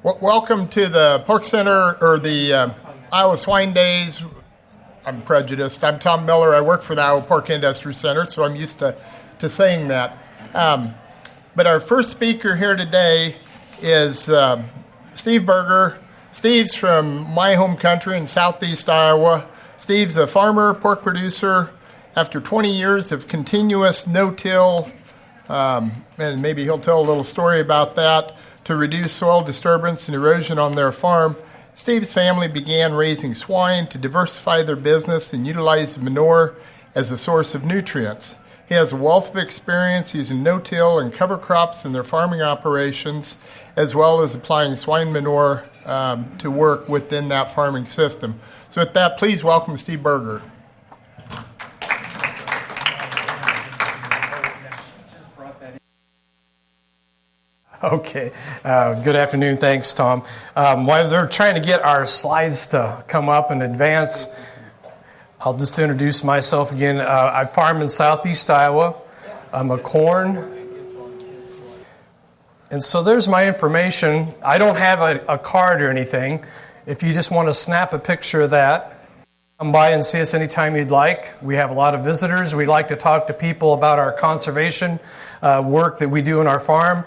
Welcome to the Pork Center, or the Iowa Swine Days. I'm prejudiced. I'm Tom Miller. I work for the Iowa Pork Industry Center, so I'm used to saying that. But our first speaker here today is Steve Berger. Steve's from my home country in southeast Iowa. Steve's a farmer, pork producer. After 20 years of continuous no-till, and maybe he'll tell a little story about that, to reduce soil disturbance and erosion on their farm, Steve's family began raising swine to diversify their business and utilize manure as a source of nutrients. He has a wealth of experience using no-till and cover crops in their farming operations, as well as applying swine manure to work within that farming system. So with that, please welcome Steve Berger. Okay. Good afternoon. Thanks, Tom. While they're trying to get our slides to come up in advance, I'll just introduce myself again. I farm in southeast Iowa. I'm a corn. And so there's my information. I don't have a card or anything. If you just want to snap a picture of that, come by and see us anytime you'd like. We have a lot of visitors. We like to talk to people about our conservation work that we do in our farm.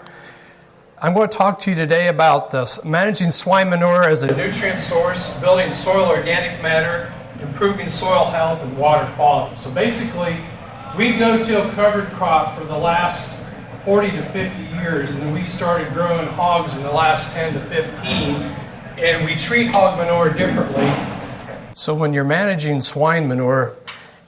I'm going to talk to you today about this, managing swine manure as a nutrient source, building soil organic matter, improving soil health and water quality. So basically, we've no-till covered crop for the last 40 to 50 years, and we started growing hogs in the last 10 to 15, and we treat hog manure differently. So when you're managing swine manure,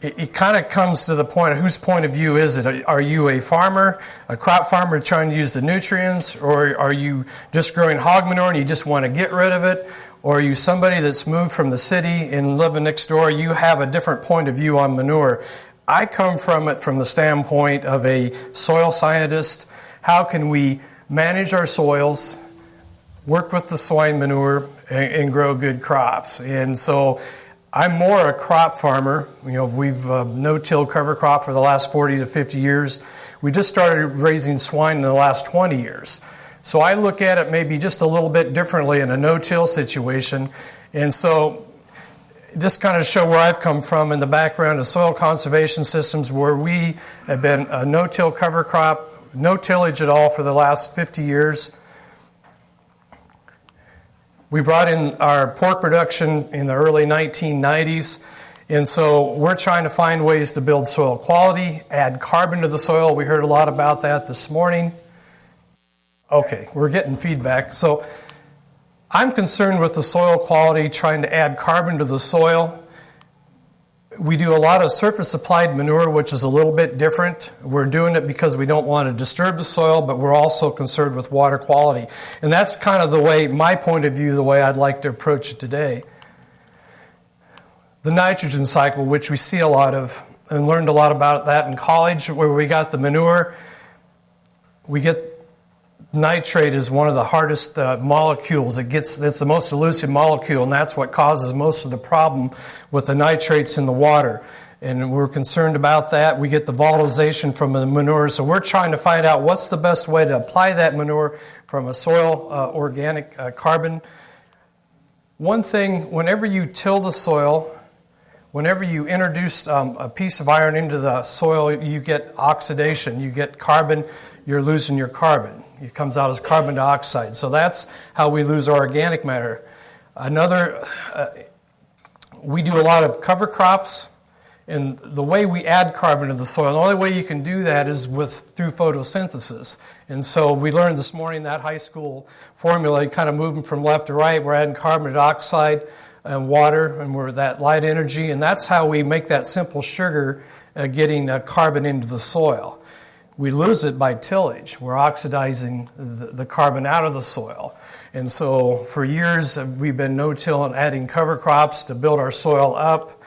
it kind of comes to the point of whose point of view is it? Are you a farmer, a crop farmer trying to use the nutrients, or are you just growing hog manure and you just want to get rid of it? Or are you somebody that's moved from the city and living next door? You have a different point of view on manure. I come from it from the standpoint of a soil scientist. How can we manage our soils, work with the swine manure, and grow good crops? And so I'm more a crop farmer. You know, we've no-till cover crop for the last 40 to 50 years. We just started raising swine in the last 20 years. So I look at it maybe just a little bit differently in a no-till situation. And so just kind of show where I've come from in the background of soil conservation systems, where we have been a no-till cover crop, no tillage at all for the last 50 years. We brought in our pork production in the early 1990s, and so we're trying to find ways to build soil quality, add carbon to the soil. We heard a lot about that this morning. Okay, we're getting feedback. So I'm concerned with the soil quality, trying to add carbon to the soil. We do a lot of surface-applied manure, which is a little bit different. We're doing it because we don't want to disturb the soil, but we're also concerned with water quality. And that's kind of the way, my point of view, the way I'd like to approach it today. The nitrogen cycle, which we see a lot of, and learned a lot about that in college, where we got the manure. We get nitrate is one of the hardest molecules. It's the most elusive molecule, and that's what causes most of the problem with the nitrates in the water. And we're concerned about that. We get the volatilization from the manure, so we're trying to find out what's the best way to apply that manure from a soil organic carbon. One thing, whenever you till the soil, whenever you introduce a piece of iron into the soil, you get oxidation, you get carbon, you're losing your carbon. It comes out as carbon dioxide. So that's how we lose our organic matter. We do a lot of cover crops, and the way we add carbon to the soil, the only way you can do that is through photosynthesis. And so we learned this morning that high school formula, kind of moving from left to right. We're adding carbon dioxide and water, and we're that light energy, and that's how we make that simple sugar getting carbon into the soil. We lose it by tillage. We're oxidizing the carbon out of the soil. And so for years, we've been no-till and adding cover crops to build our soil up.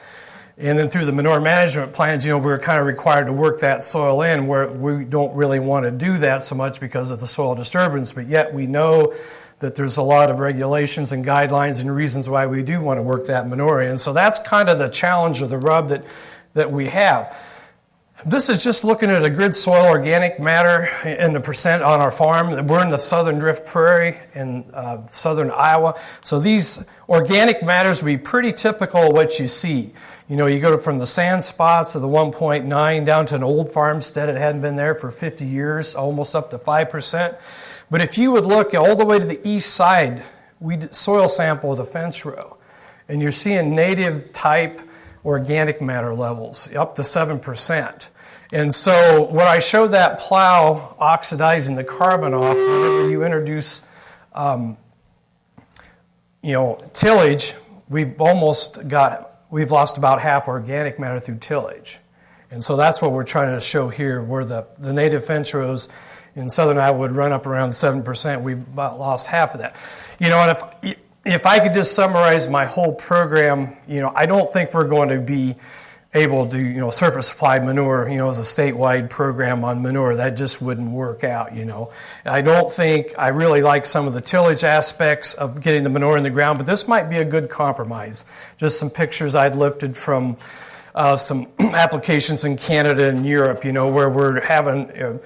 And then through the manure management plans, we're kind of required to work that soil in, where we don't really want to do that so much because of the soil disturbance. But yet we know that there's a lot of regulations and guidelines and reasons why we do want to work that manure in. So that's kind of the challenge or the rub that we have. This is just looking at a grid soil organic matter in the percent on our farm. We're in the Southern Drift Prairie in southern Iowa. So these organic matters will be pretty typical of what you see. You know, you go from the sand spots of the 1.9 down to an old farmstead. It hadn't been there for 50 years, almost up to 5%. But if you would look all the way to the east side, we soil sample the fence row, and you're seeing native type organic matter levels up to 7%. And so when I showed that plow oxidizing the carbon off, whenever you introduce tillage, we've lost about half organic matter through tillage. And so that's what we're trying to show here, where the native fence rows in southern Iowa would run up around 7%. We've about lost half of that. You know, and if I could just summarize my whole program, I don't think we're going to be able to, surface supply manure, as a statewide program on manure. That just wouldn't work out, I don't think, I really like some of the tillage aspects of getting the manure in the ground, but this might be a good compromise. Just some pictures I'd lifted from some applications in Canada and Europe, where we're having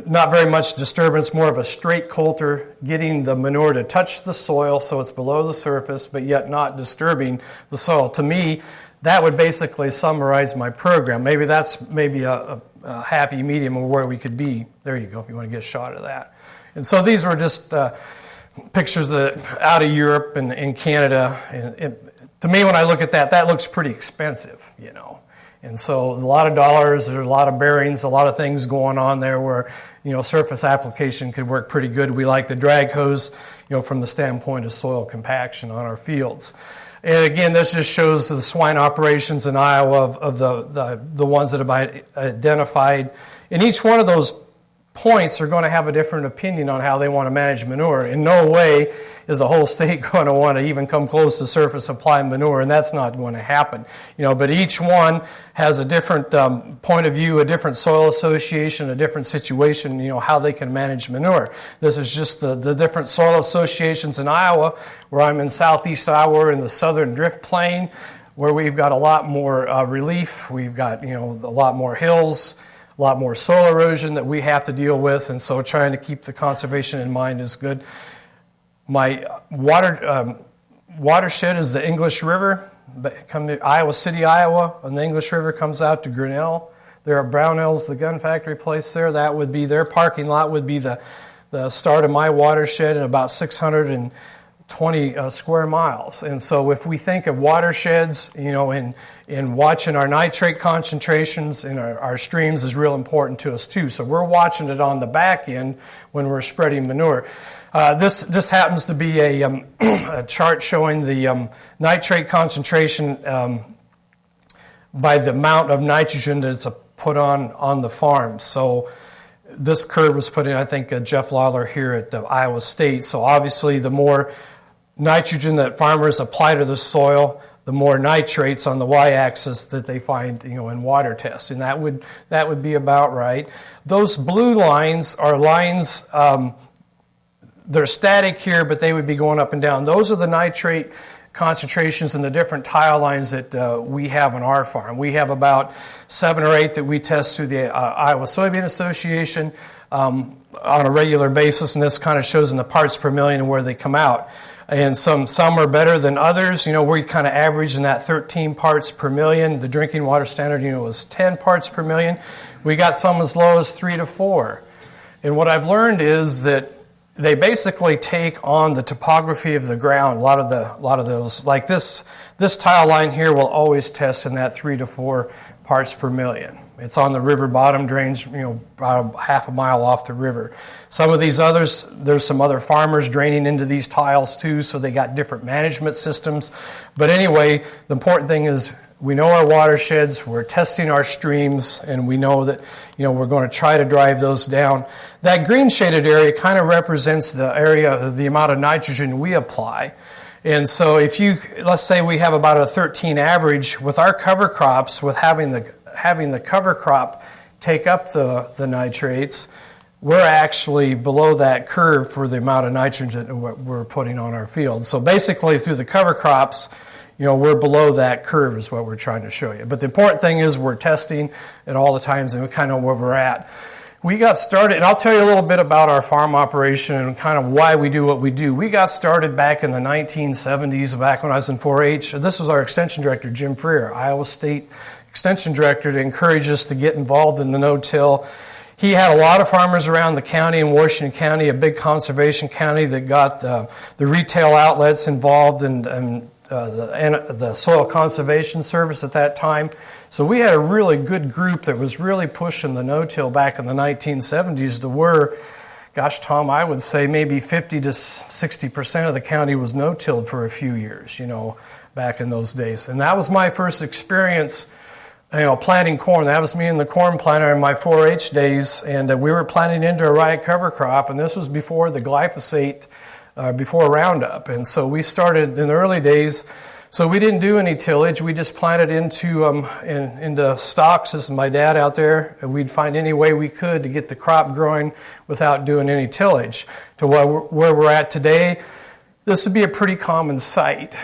not very much disturbance, more of a straight coulter, getting the manure to touch the soil so it's below the surface, but yet not disturbing the soil. To me, that would basically summarize my program. Maybe that's a happy medium of where we could be. There you go, if you want to get a shot of that. And so these were just pictures out of Europe and Canada. And to me, when I look at that looks pretty expensive, And so a lot of dollars, there's a lot of bearings, a lot of things going on there where, surface application could work pretty good. We like the drag hose, from the standpoint of soil compaction on our fields. And again, this just shows the swine operations in Iowa of the ones that have been identified. And each one of those points are going to have a different opinion on how they want to manage manure. In no way is the whole state going to want to even come close to surface supply manure, and that's not going to happen. But each one has a different point of view, a different soil association, a different situation, how they can manage manure. This is just the different soil associations in Iowa, where I'm in southeast Iowa, in the southern drift plain, where we've got a lot more relief. We've got, a lot more hills, a lot more soil erosion that we have to deal with, and so trying to keep the conservation in mind is good. My watershed is the English River. Come to Iowa City, Iowa, and the English River comes out to Grinnell. There are Brownells, the gun factory place there. That would be their parking lot, would be the start of my watershed, in about 620 square miles. And so if we think of watersheds, in watching our nitrate concentrations in our streams is real important to us too. So we're watching it on the back end when we're spreading manure. This just happens to be a chart showing the nitrate concentration by the amount of nitrogen that's put on the farm. So this curve was put in, I think, Jeff Lawler here at Iowa State. So obviously the more nitrogen that farmers apply to the soil, the more nitrates on the y-axis that they find, in water tests, and that would be about right. Those blue lines are lines. They're static here, but they would be going up and down. Those are the nitrate concentrations in the different tile lines that we have on our farm. We have about 7 or 8 that we test through the Iowa Soybean Association on a regular basis, and this kind of shows in the parts per million and where they come out. And some are better than others. We kind of average in that 13 parts per million. The drinking water standard, was 10 parts per million. We got some as low as 3 to 4. And what I've learned is that they basically take on the topography of the ground. A lot of those, like this tile line here, will always test in that 3 to 4 parts per million. It's on the river bottom, drains, about half a mile off the river. Some of these others, there's some other farmers draining into these tiles too, so they got different management systems. But anyway, the important thing is we know our watersheds, we're testing our streams, and we know that, we're going to try to drive those down. That green shaded area kind of represents the area, the amount of nitrogen we apply. And so let's say we have about a 13 average with our cover crops, with having the cover crop take up the nitrates, we're actually below that curve for the amount of nitrogen that we're putting on our field. So basically through the cover crops, we're below that curve is what we're trying to show you. But the important thing is we're testing at all the times and we kind of know where we're at. We got started, and I'll tell you a little bit about our farm operation and kind of why we do what we do. We got started back in the 1970s, back when I was in 4-H. This was our extension director, Jim Freer, Iowa State extension director, to encourage us to get involved in the no-till. He had a lot of farmers around the county in Washington County, a big conservation county that got the retail outlets involved and the Soil Conservation Service at that time. So we had a really good group that was really pushing the no-till back in the 1970s to where, gosh, Tom, I would say maybe 50 to 60% of the county was no-tilled for a few years, back in those days. And that was my first experience, planting corn. That was me in the corn planter in my 4-H days, and we were planting into a rye cover crop, and this was before the glyphosate, before Roundup. And so we started in the early days. So we didn't do any tillage. We just planted into stalks. This is my dad out there. And we'd find any way we could to get the crop growing without doing any tillage. To where we're at today, this would be a pretty common sight,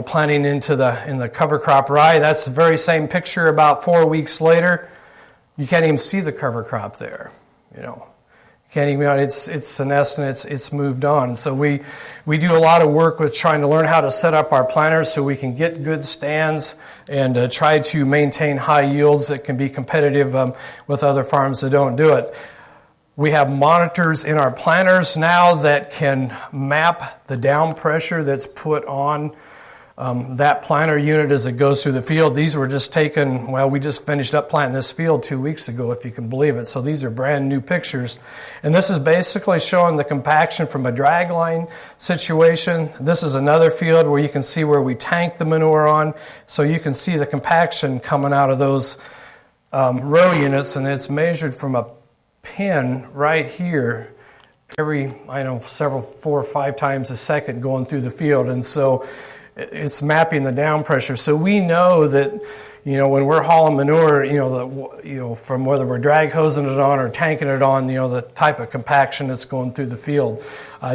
planting in the cover crop rye. That's the very same picture about 4 weeks later. You can't even see the cover crop there, Can't even, it's senescent, it's moved on. So we do a lot of work with trying to learn how to set up our planters so we can get good stands and try to maintain high yields that can be competitive with other farms that don't do it. We have monitors in our planters now that can map the down pressure that's put on that planter unit as it goes through the field. These were just taken, we just finished up planting this field 2 weeks ago, if you can believe it. So these are brand new pictures. And this is basically showing the compaction from a drag line situation. This is another field where you can see where we tank the manure on. So you can see the compaction coming out of those row units, and it's measured from a pin right here every, 4 or 5 times a second going through the field. And so it's mapping the down pressure. So we know that, when we're hauling manure, from whether we're drag hosing it on or tanking it on, the type of compaction that's going through the field.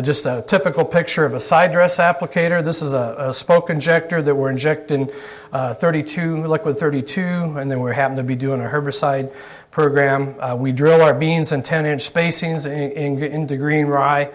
Just a typical picture of a side dress applicator. This is a spoke injector that we're injecting liquid 32, and then we happen to be doing a herbicide program. We drill our beans in 10-inch spacings into green rye.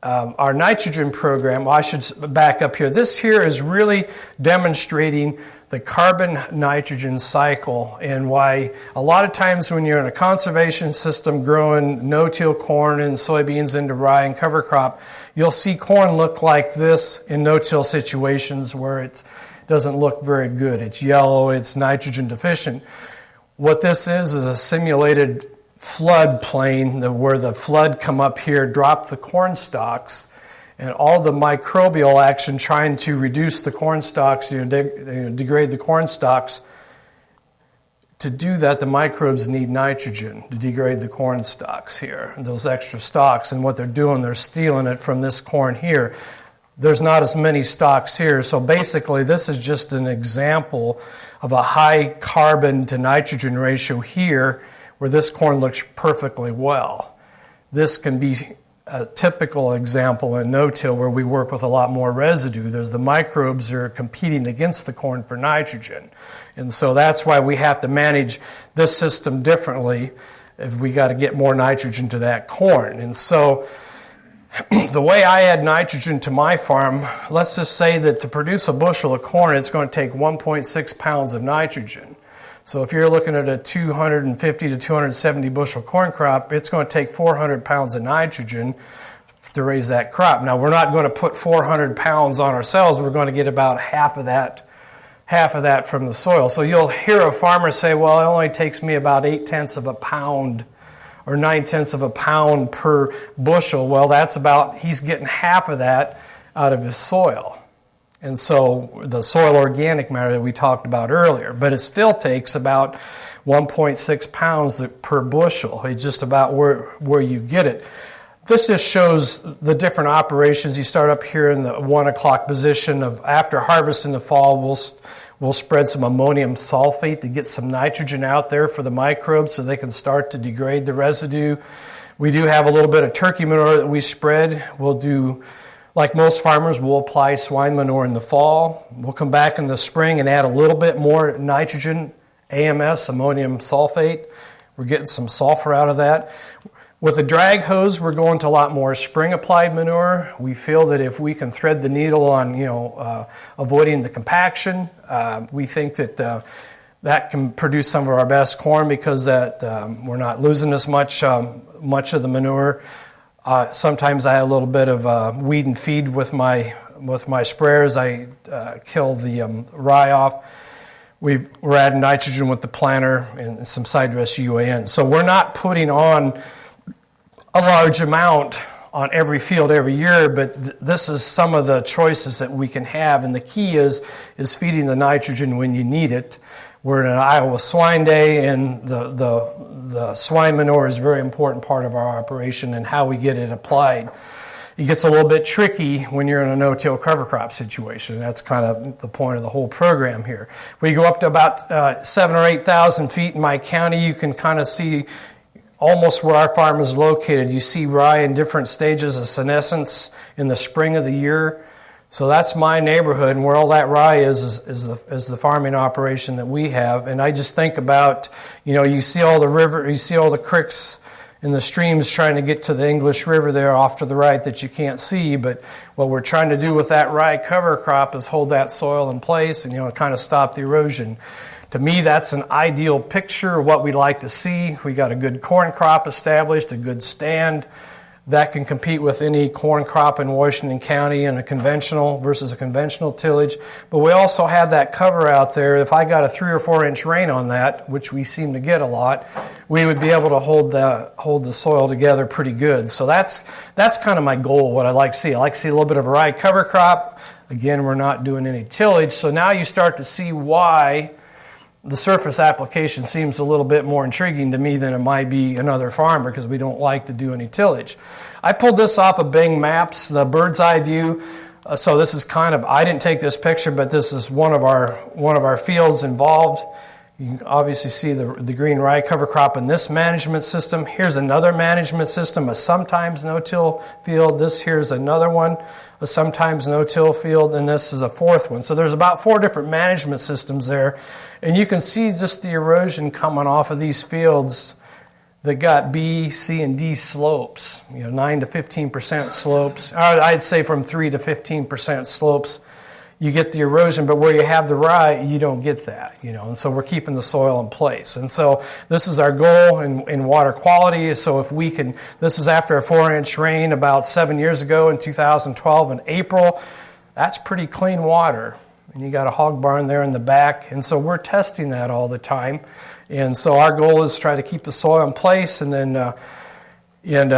Our nitrogen program, I should back up here. This here is really demonstrating the carbon-nitrogen cycle and why a lot of times when you're in a conservation system growing no-till corn and soybeans into rye and cover crop, you'll see corn look like this in no-till situations where it doesn't look very good. It's yellow, it's nitrogen deficient. What this is a simulated flood plain where the flood come up here, drop the corn stalks, and all the microbial action trying to reduce the corn stalks, degrade the corn stalks. To do that, the microbes need nitrogen to degrade the corn stalks here, those extra stalks. And what they're doing, they're stealing it from this corn here. There's not as many stalks here. So basically, this is just an example of a high carbon to nitrogen ratio here, where this corn looks perfectly well. This can be a typical example in no-till where we work with a lot more residue. There's the microbes that are competing against the corn for nitrogen. And so that's why we have to manage this system differently if we got to get more nitrogen to that corn. And so the way I add nitrogen to my farm, let's just say that to produce a bushel of corn, it's going to take 1.6 pounds of nitrogen. So if you're looking at a 250 to 270 bushel corn crop, it's going to take 400 pounds of nitrogen to raise that crop. Now, we're not going to put 400 pounds on ourselves. We're going to get about half of that from the soil. So you'll hear a farmer say, well, it only takes me about 0.8 of a pound or 0.9 of a pound per bushel. Well, he's getting half of that out of his soil. And so the soil organic matter that we talked about earlier, but it still takes about 1.6 pounds per bushel. It's just about where you get it. This just shows the different operations. You start up here in the 1 o'clock position of after harvest in the fall, we'll spread some ammonium sulfate to get some nitrogen out there for the microbes so they can start to degrade the residue. We do have a little bit of turkey manure that we spread. We'll do, like most farmers, we'll apply swine manure in the fall. We'll come back in the spring and add a little bit more nitrogen, AMS, ammonium sulfate. We're getting some sulfur out of that. With the drag hose, we're going to a lot more spring-applied manure. We feel that if we can thread the needle on, avoiding the compaction, we think that that can produce some of our best corn because that we're not losing as much of the manure. Sometimes I add a little bit of weed and feed with my sprayers. I kill the rye off. We're adding nitrogen with the planter and some side dress UAN. So we're not putting on a large amount on every field every year, but this is some of the choices that we can have, and the key is feeding the nitrogen when you need it. We're in an Iowa Swine Day, and the swine manure is a very important part of our operation and how we get it applied. It gets a little bit tricky when you're in a no-till cover crop situation. That's kind of the point of the whole program here. We go up to about 7,000 or 8,000 feet in my county. You can kind of see almost where our farm is located. You see rye in different stages of senescence in the spring of the year. So that's my neighborhood, and where all that rye is the farming operation that we have. And I just think about, you see all the river, you see all the creeks and the streams trying to get to the English River there off to the right that you can't see. But what we're trying to do with that rye cover crop is hold that soil in place and kind of stop the erosion. To me, that's an ideal picture of what we'd like to see. We got a good corn crop established, a good stand that can compete with any corn crop in Washington County in a conventional versus a conventional tillage. But we also have that cover out there. If I got a 3 or 4 inch rain on that, which we seem to get a lot, we would be able to hold the soil together pretty good. So that's kind of my goal, what I'd like to see. I like to see a little bit of a rye cover crop. Again, we're not doing any tillage. So now you start to see why the surface application seems a little bit more intriguing to me than it might be another farmer because we don't like to do any tillage. I pulled this off of Bing Maps, the bird's eye view. So this is I didn't take this picture, but this is one of our fields involved. You can obviously see the green rye cover crop in this management system. Here's another management system, a sometimes no-till field. This here's another one, a sometimes no-till field, and this is a fourth one. So there's about 4 different management systems there. And you can see just the erosion coming off of these fields that got B, C, and D slopes, 9 to 15% slopes. I'd say from 3 to 15% slopes, you get the erosion, but where you have the rye, you don't get that, and so we're keeping the soil in place. And so this is our goal in water quality. So if we can, this is after a 4-inch rain about 7 years ago in 2012 in April, that's pretty clean water. And you got a hog barn there in the back, and so we're testing that all the time. And so our goal is to try to keep the soil in place, and then and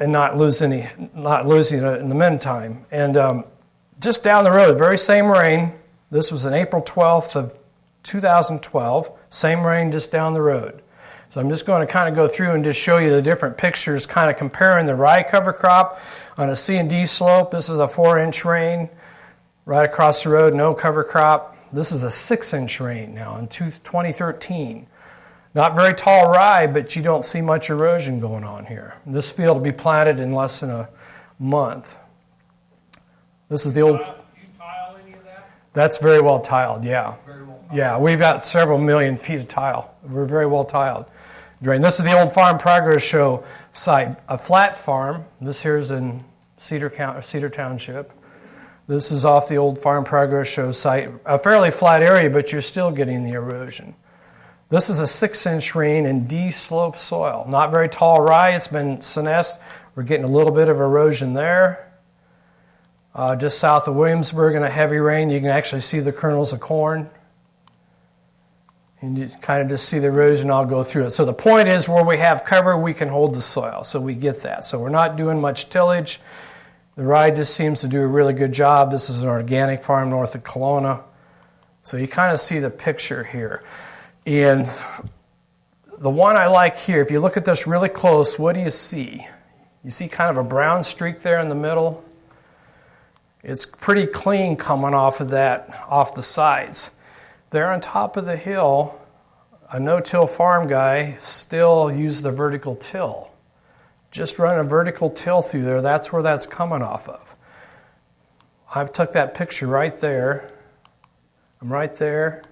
not losing it in the meantime. And just down the road, very same rain. This was on April 12th of 2012. Same rain just down the road. So I'm just going to kind of go through and just show you the different pictures, kind of comparing the rye cover crop on a C and D slope. This is a 4-inch rain. Right across the road, no cover crop. This is a 6-inch rain now in 2013. Not very tall rye, but you don't see much erosion going on here. This field will be planted in less than a month. This is the old... You tile any of that? That's very well tiled, yeah. Very well tiled. Yeah, we've got several million feet of tile. We're very well tiled. This is the old Farm Progress Show site, a flat farm. This here's in Cedar Township. This is off the old Farm Progress Show site. A fairly flat area, but you're still getting the erosion. This is a 6-inch rain in D-slope soil. Not very tall rye. It's been senesced. We're getting a little bit of erosion there. Just south of Williamsburg in a heavy rain, you can actually see the kernels of corn. And you kind of just see the erosion. I'll go through it. So the point is, where we have cover, we can hold the soil. So we get that. So we're not doing much tillage. The rye just seems to do a really good job. This is an organic farm north of Kelowna. So you kind of see the picture here. And the one I like here, if you look at this really close, what do you see? You see kind of a brown streak there in the middle? It's pretty clean coming off of that, off the sides. There on top of the hill, a no-till farm guy still used the vertical till. Just run a vertical till through there. That's where that's coming off of. I took that picture right there. I'm right there.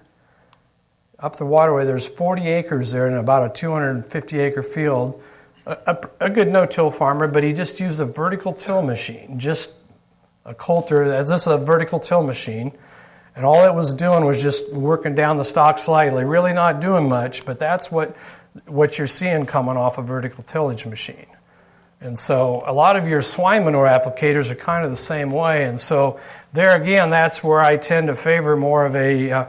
Up the waterway, there's 40 acres there in about a 250-acre field. A good no-till farmer, but he just used a vertical till machine, just a coulter. This is a vertical till machine. And all it was doing was just working down the stalk slightly, really not doing much, but that's what you're seeing coming off a vertical tillage machine. And so a lot of your swine manure applicators are kind of the same way. And so there again, that's where I tend to favor more of a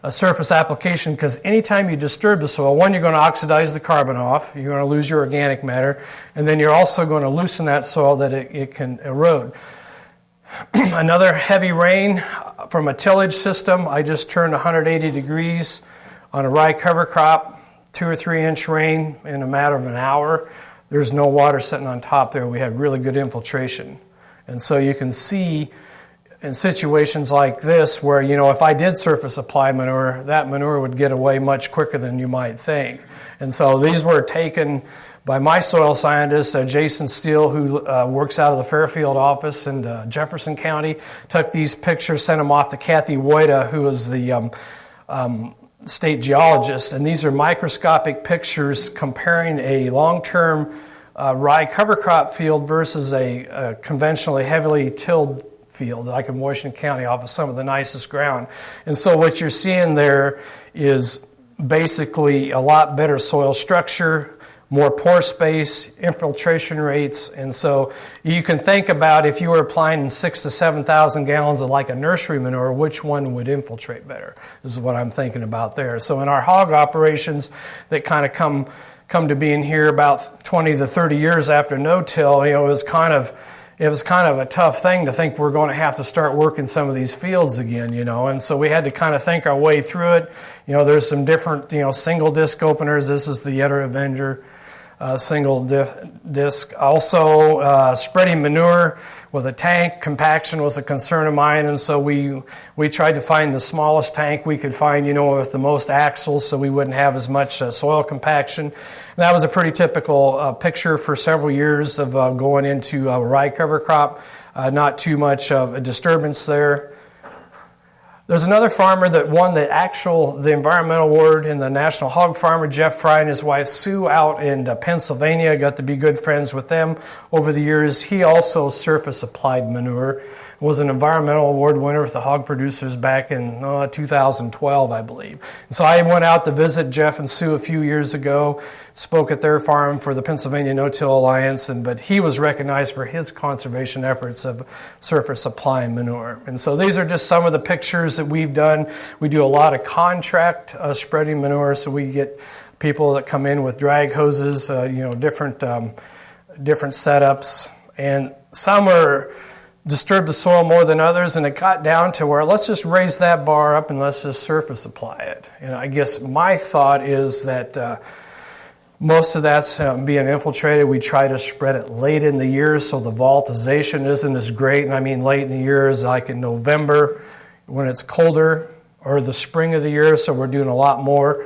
surface application, because anytime you disturb the soil, one, you're going to oxidize the carbon off, you're going to lose your organic matter, and then you're also going to loosen that soil that it can erode. Another heavy rain from a tillage system. I just turned 180 degrees on a rye cover crop, 2 or 3 inch rain in a matter of an hour. There's no water sitting on top there. We had really good infiltration. And so you can see in situations like this where, if I did surface apply manure, that manure would get away much quicker than you might think. And so these were taken by my soil scientist, Jason Steele, who works out of the Fairfield office in Jefferson County, took these pictures, sent them off to Kathy Woida, who is the state geologist. And these are microscopic pictures comparing a long-term rye cover crop field versus a conventionally heavily tilled field, like in Washington County, off of some of the nicest ground. And so what you're seeing there is basically a lot better soil structure, more pore space, infiltration rates. And so you can think about, if you were applying 6,000 to 7,000 gallons of like a nursery manure, which one would infiltrate better? This is what I'm thinking about there. So in our hog operations that kind of come to being here about 20 to 30 years after no-till, it was kind of a tough thing to think we're going to have to start working some of these fields again, and so we had to kind of think our way through it. There's some different, single disc openers. This is the Yetter Avenger single disc. Also, spreading manure with a tank. Compaction was a concern of mine, and so we tried to find the smallest tank we could find, with the most axles, so we wouldn't have as much soil compaction. And that was a pretty typical picture for several years of going into a rye cover crop. Not too much of a disturbance there. There's another farmer that won the environmental award in the National Hog Farmer, Jeff Fry and his wife Sue, out in Pennsylvania. Got to be good friends with them over the years. He also surface applied manure. Was an environmental award winner with the hog producers back in 2012, I believe. And so I went out to visit Jeff and Sue a few years ago, spoke at their farm for the Pennsylvania No-Till Alliance, but he was recognized for his conservation efforts of surface applying manure. And so these are just some of the pictures that we've done. We do a lot of contract spreading manure, so we get people that come in with drag hoses, different setups, and some are disturb the soil more than others, and it got down to where let's just raise that bar up and let's just surface apply it. And I guess my thought is that most of that's being infiltrated. We try to spread it late in the year so the volatilization isn't as great. And I mean late in the year is like in November when it's colder, or the spring of the year, so we're doing a lot more.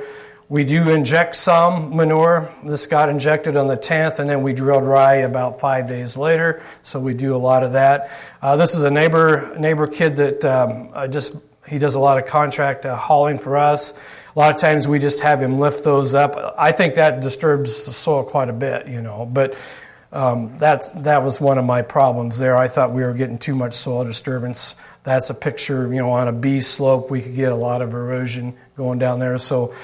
We do inject some manure. This got injected on the 10th, and then we drilled rye about 5 days later, so we do a lot of that. This is a neighbor kid that he does a lot of contract hauling for us. A lot of times we just have him lift those up. I think that disturbs the soil quite a bit, but that was one of my problems there. I thought we were getting too much soil disturbance. That's a picture, on a B slope, we could get a lot of erosion going down there. So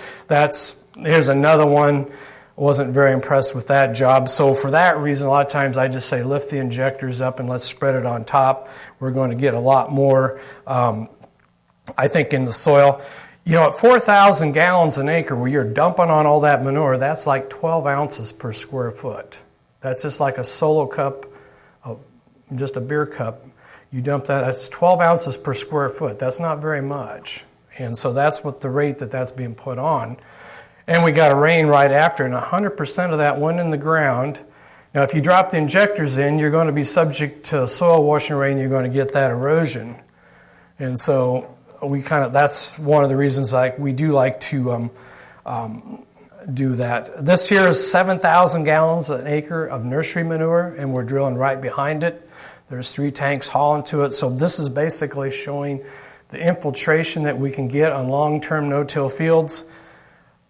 here's another one. Wasn't very impressed with that job. So for that reason, a lot of times I just say lift the injectors up and let's spread it on top. We're going to get a lot more, I think, in the soil. At 4,000 gallons an acre where you're dumping on all that manure, that's like 12 ounces per square foot. That's just like a solo cup, just a beer cup. You dump that's 12 ounces per square foot. That's not very much. And so that's what the rate that's being put on. And we got a rain right after, and 100% of that went in the ground. Now, if you drop the injectors in, you're going to be subject to soil washing away, and you're going to get that erosion. And so that's one of the reasons we do like to do that. This here is 7,000 gallons an acre of nursery manure, and we're drilling right behind it. There's 3 tanks hauling to it. So this is basically showing the infiltration that we can get on long-term no-till fields.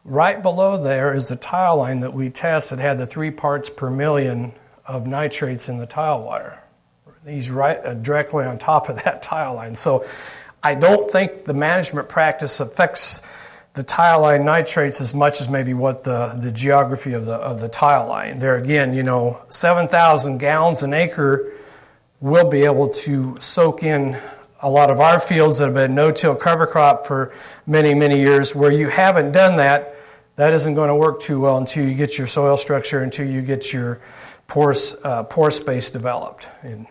Right below there is the tile line that we tested, had the 3 parts per million of nitrates in the tile water. He's right directly on top of that tile line. So I don't think the management practice affects the tile line nitrates as much as maybe what the geography of the tile line. There again, 7,000 gallons an acre will be able to soak in a lot of our fields that have been no-till cover crop for many, many years. Where you haven't done that, that isn't going to work too well until you get your soil structure, until you get your pore space developed. And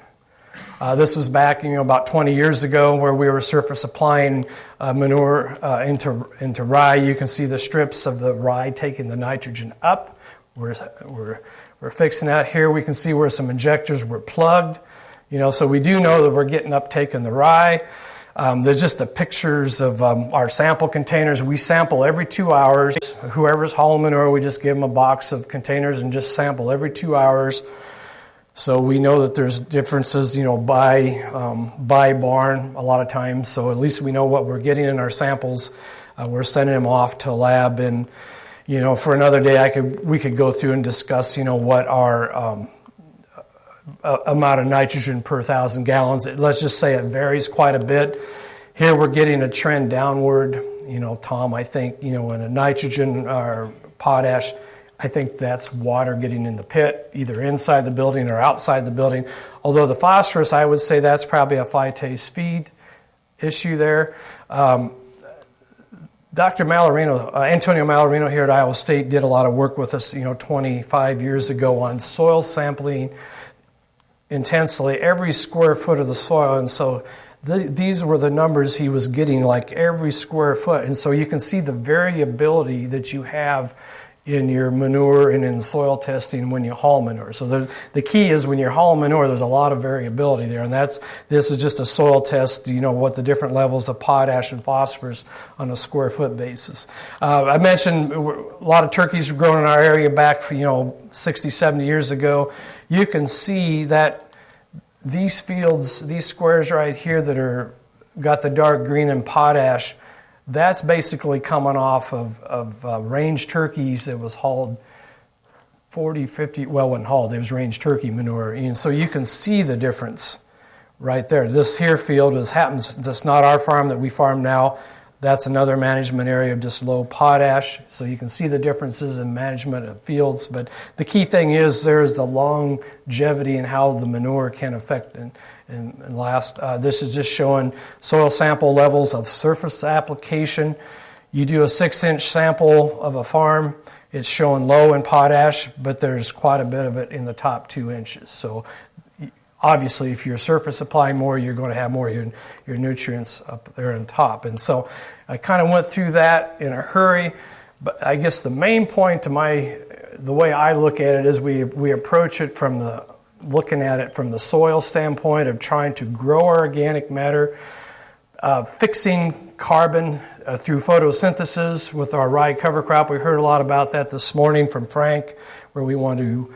this was back, about 20 years ago, where we were surface applying manure into rye. You can see the strips of the rye taking the nitrogen up. We're fixing that here. We can see where some injectors were plugged. So we do know that we're getting uptake in the rye. There's just the pictures of our sample containers. We sample every 2 hours. Whoever's hauling manure, we just give them a box of containers and just sample every 2 hours. So we know that there's differences, by barn a lot of times. So at least we know what we're getting in our samples. We're sending them off to a lab, and for another day, we could go through and discuss, what our amount of nitrogen per 1,000 gallons. Let's just say it varies quite a bit. Here we're getting a trend downward. Tom, I think, in a nitrogen or potash, I think that's water getting in the pit, either inside the building or outside the building. Although the phosphorus, I would say that's probably a phytase feed issue there. Dr. Malorino, Antonio Malorino here at Iowa State did a lot of work with us, 25 years ago on soil sampling intensely every square foot of the soil. And so these were the numbers he was getting, like every square foot. And so you can see the variability that you have in your manure and in soil testing when you haul manure. So the key is when you're hauling manure, there's a lot of variability there. And this is just a soil test, what the different levels of potash and phosphorus on a square foot basis. I mentioned a lot of turkeys were grown in our area back, 60, 70 years ago. You can see that these fields, these squares right here that got the dark green and potash, that's basically coming off of range turkeys that was hauled 40, 50, well, it wasn't hauled, it was range turkey manure. And so you can see the difference right there. This here field that's not our farm that we farm now. That's another management area of just low potash. So you can see the differences in management of fields. But the key thing is there's the longevity in how the manure can affect and last. This is just showing soil sample levels of surface application. You do a 6-inch sample of a farm, it's showing low in potash, but there's quite a bit of it in the top 2 inches. So obviously, if you're surface applying more, you're going to have more of your nutrients up there on top. And so I kind of went through that in a hurry, but I guess the main point to the way I look at it is we approach it looking at it from the soil standpoint of trying to grow our organic matter, fixing carbon through photosynthesis with our rye cover crop. We heard a lot about that this morning from Frank, where we want to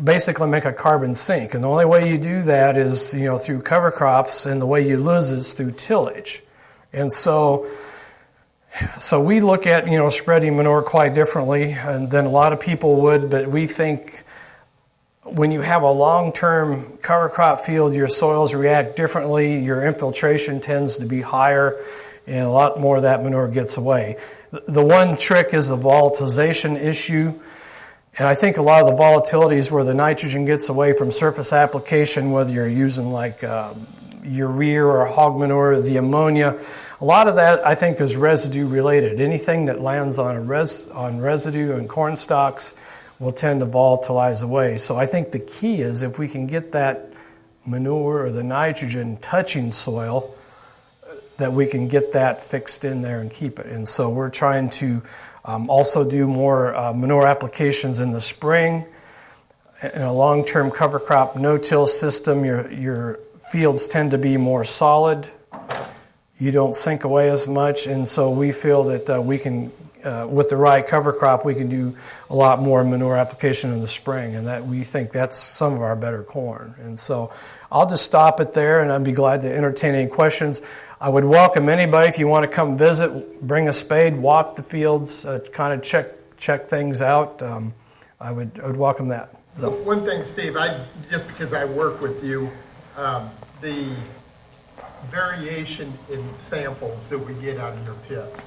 basically make a carbon sink. And the only way you do that is, through cover crops, and the way you lose is through tillage. And so we look at, spreading manure quite differently than a lot of people would, but we think when you have a long-term cover crop field, your soils react differently, your infiltration tends to be higher, and a lot more of that manure gets away. The one trick is the volatilization issue. And I think a lot of the volatility is where the nitrogen gets away from surface application, whether you're using like urea or hog manure, the ammonia. A lot of that, I think, is residue related. Anything that lands on residue and corn stalks will tend to volatilize away. So I think the key is if we can get that manure or the nitrogen touching soil, that we can get that fixed in there and keep it. And so we're trying to also do more manure applications in the spring. In a long-term cover crop no-till system, your fields tend to be more solid. You don't sink away as much, and so we feel that we can, with the right cover crop, we can do a lot more manure application in the spring, and that we think that's some of our better corn. And so I'll just stop it there, and I'd be glad to entertain any questions. I would welcome anybody, if you want to come visit, bring a spade, walk the fields, kind of check things out. I would welcome that. So. One thing, Steve, just because I work with you, the variation in samples that we get out of your pits.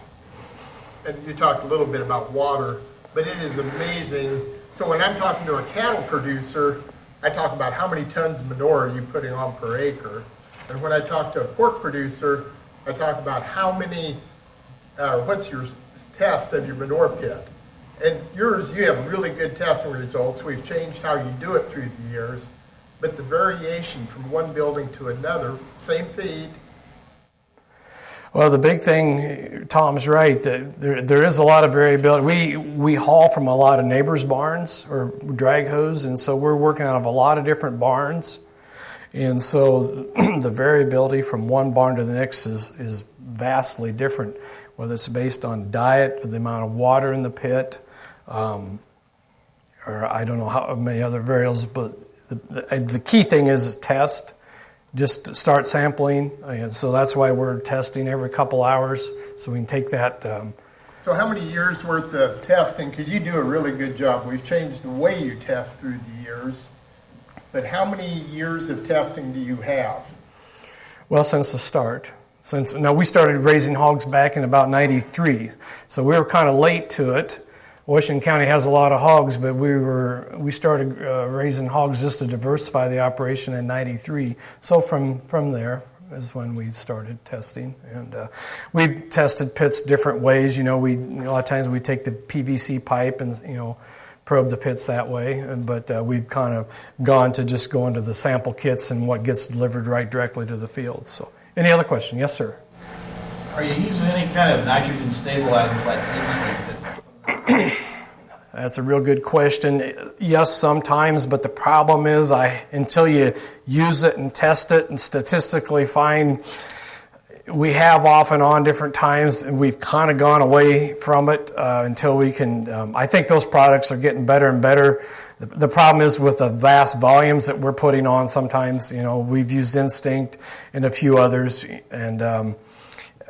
And you talked a little bit about water, but it is amazing. So when I'm talking to a cattle producer, I talk about how many tons of manure are you putting on per acre. And when I talk to a pork producer, I talk about how many, what's your test of your manure pit. And yours, you have really good testing results. We've changed how you do it through the years. But the variation from one building to another, same feed. Well, the big thing, Tom's right, that there is a lot of variability. We haul from a lot of neighbors' barns or drag hose, and so we're working out of a lot of different barns. And so the variability from one barn to the next is vastly different, whether it's based on diet, or the amount of water in the pit, or I don't know how many other variables, but the key thing is test. Just start sampling, and so that's why we're testing every couple hours, so we can take that. So how many years worth of testing? Because you do a really good job. We've changed the way you test through the years. But how many years of testing do you have? Well, since the start. Now we started raising hogs back in about 93, so we were kind of late to it. Washington County has a lot of hogs, but we started raising hogs just to diversify the operation in 93. So from there is when we started testing, and we've tested pits different ways. A lot of times we take the PVC pipe and probe the pits that way, but we've kind of gone to just go into the sample kits and what gets delivered right directly to the field. So, any other question? Yes, sir. Are you using any kind of nitrogen stabilizer like instinct? That's a real good question. Yes, sometimes, but the problem is until you use it and test it and statistically find, we have off and on different times, and we've kind of gone away from it until we can. I think those products are getting better and better. The problem is with the vast volumes that we're putting on sometimes. We've used Instinct and a few others, and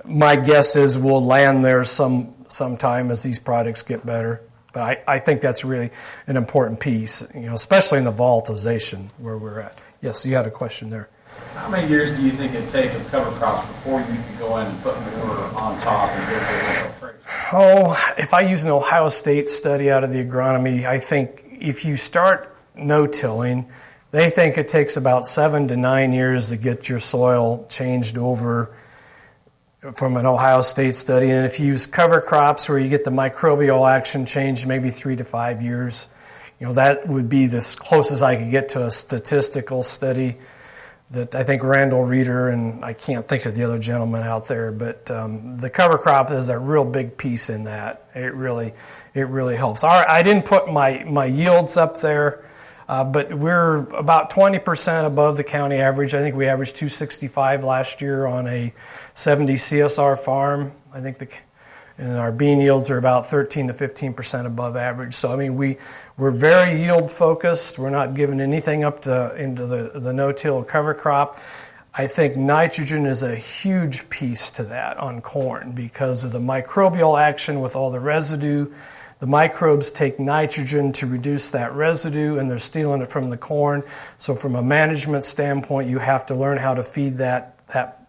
my guess is we'll land there sometime as these products get better. But I think that's really an important piece, especially in the volatilization where we're at. Yes, you had a question there. How many years do you think it'd take of cover crops before you could go in and put manure on top and get the filtration? Oh, if I use an Ohio State study out of the agronomy, I think if you start no-tilling, they think it takes about 7 to 9 years to get your soil changed over from an Ohio State study. And if you use cover crops where you get the microbial action changed, maybe 3 to 5 years, that would be the closest I could get to a statistical study that I think Randall Reeder, and I can't think of the other gentleman out there, but the cover crop is a real big piece in that. It really helps. I didn't put my yields up there, but we're about 20% above the county average. I think we averaged 265 last year on a 70 CSR farm. I think and our bean yields are about 13 to 15% above average. So we're very yield focused. We're not giving anything up into the no-till cover crop. I think nitrogen is a huge piece to that on corn because of the microbial action with all the residue. The microbes take nitrogen to reduce that residue, and they're stealing it from the corn. So from a management standpoint, you have to learn how to feed that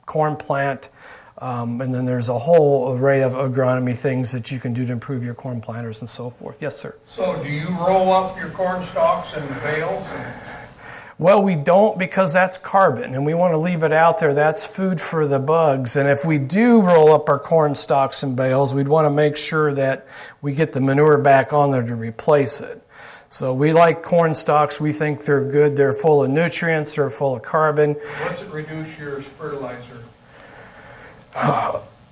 corn plant. And then there's a whole array of agronomy things that you can do to improve your corn planters and so forth. Yes, sir. So do you roll up your corn stalks in bales? Well, we don't, because that's carbon, and we want to leave it out there. That's food for the bugs. And if we do roll up our corn stalks in bales, we'd want to make sure that we get the manure back on there to replace it. So we like corn stalks. We think they're good. They're full of nutrients. They're full of carbon. What's it reduce your fertilizer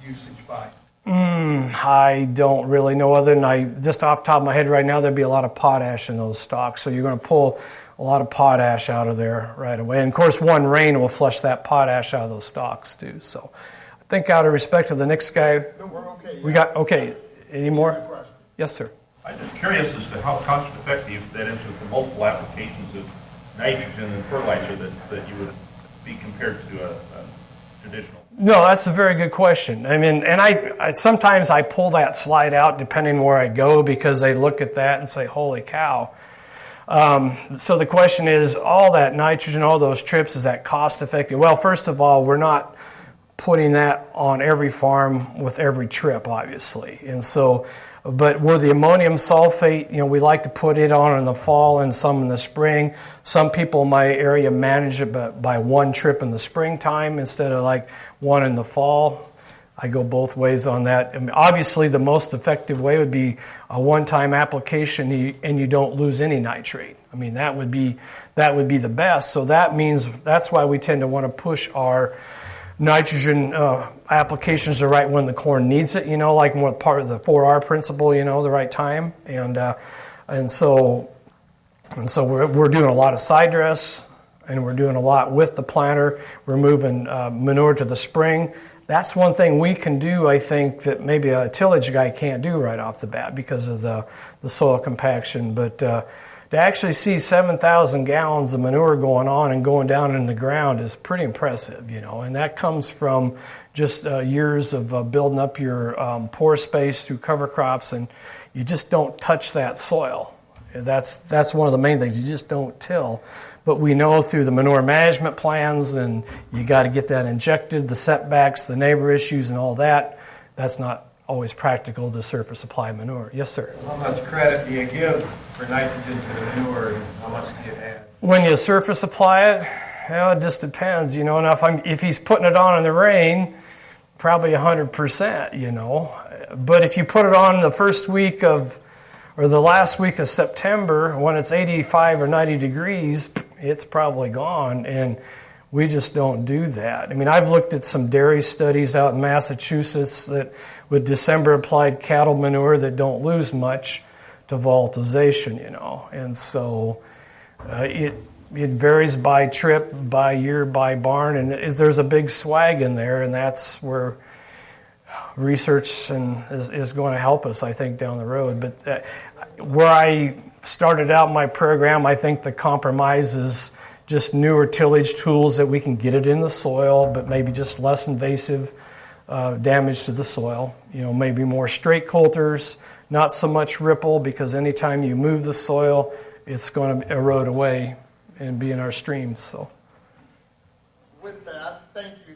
usage by? I don't really know other than just off the top of my head right now, there'd be a lot of potash in those stalks. So you're going to pull a lot of potash out of there right away. And of course, one rain will flush that potash out of those stalks too. So I think out of respect to the next guy, No, we're okay. we got, okay, any more? Question. Yes, sir. I'm just curious as to how cost effective that is with the multiple applications of nitrogen and fertilizer that you would be compared to a traditional. No, that's a very good question. I mean, and I sometimes I pull that slide out depending where I go because they look at that and say, holy cow. So the question is, all that nitrogen, all those trips, is that cost effective? Well, first of all, we're not putting that on every farm with every trip, obviously. And so, but where the ammonium sulfate, we like to put it on in the fall and some in the spring. Some people in my area manage it by one trip in the springtime instead of like one in the fall. I go both ways on that. I mean, obviously, the most effective way would be a one-time application and you don't lose any nitrate. I mean, that would be the best. So that means that's why we tend to want to push our nitrogen applications are right when the corn needs it, like more part of the 4R principle, the right time. And so we're doing a lot of side dress, and we're doing a lot with the planter. We're moving manure to the spring. That's one thing we can do, I think, that maybe a tillage guy can't do right off the bat because of the soil compaction. But to actually see 7,000 gallons of manure going on and going down in the ground is pretty impressive, and that comes from just years of building up your pore space through cover crops, and you just don't touch that soil. That's one of the main things. You just don't till. But we know through the manure management plans, and you got to get that injected, the setbacks, the neighbor issues, and all that. That's not always practical to surface apply manure. Yes, sir. How much credit do you give for nitrogen to the manure, and how much do you add? When you surface apply it, it just depends, And if he's putting it on in the rain, probably 100%, But if you put it on the first week or the last week of September, when it's 85 or 90 degrees, it's probably gone, and we just don't do that. I mean, I've looked at some dairy studies out in Massachusetts that with December applied cattle manure that don't lose much to volatilization, And so it varies by trip, by year, by barn, and there's a big swag in there, and that's where research is going to help us, I think, down the road. But where I started out my program, I think the compromise is just newer tillage tools that we can get it in the soil, but maybe just less invasive damage to the soil. Maybe more straight coulters, not so much ripple, because anytime you move the soil, it's going to erode away and be in our streams. So, With that, thank you.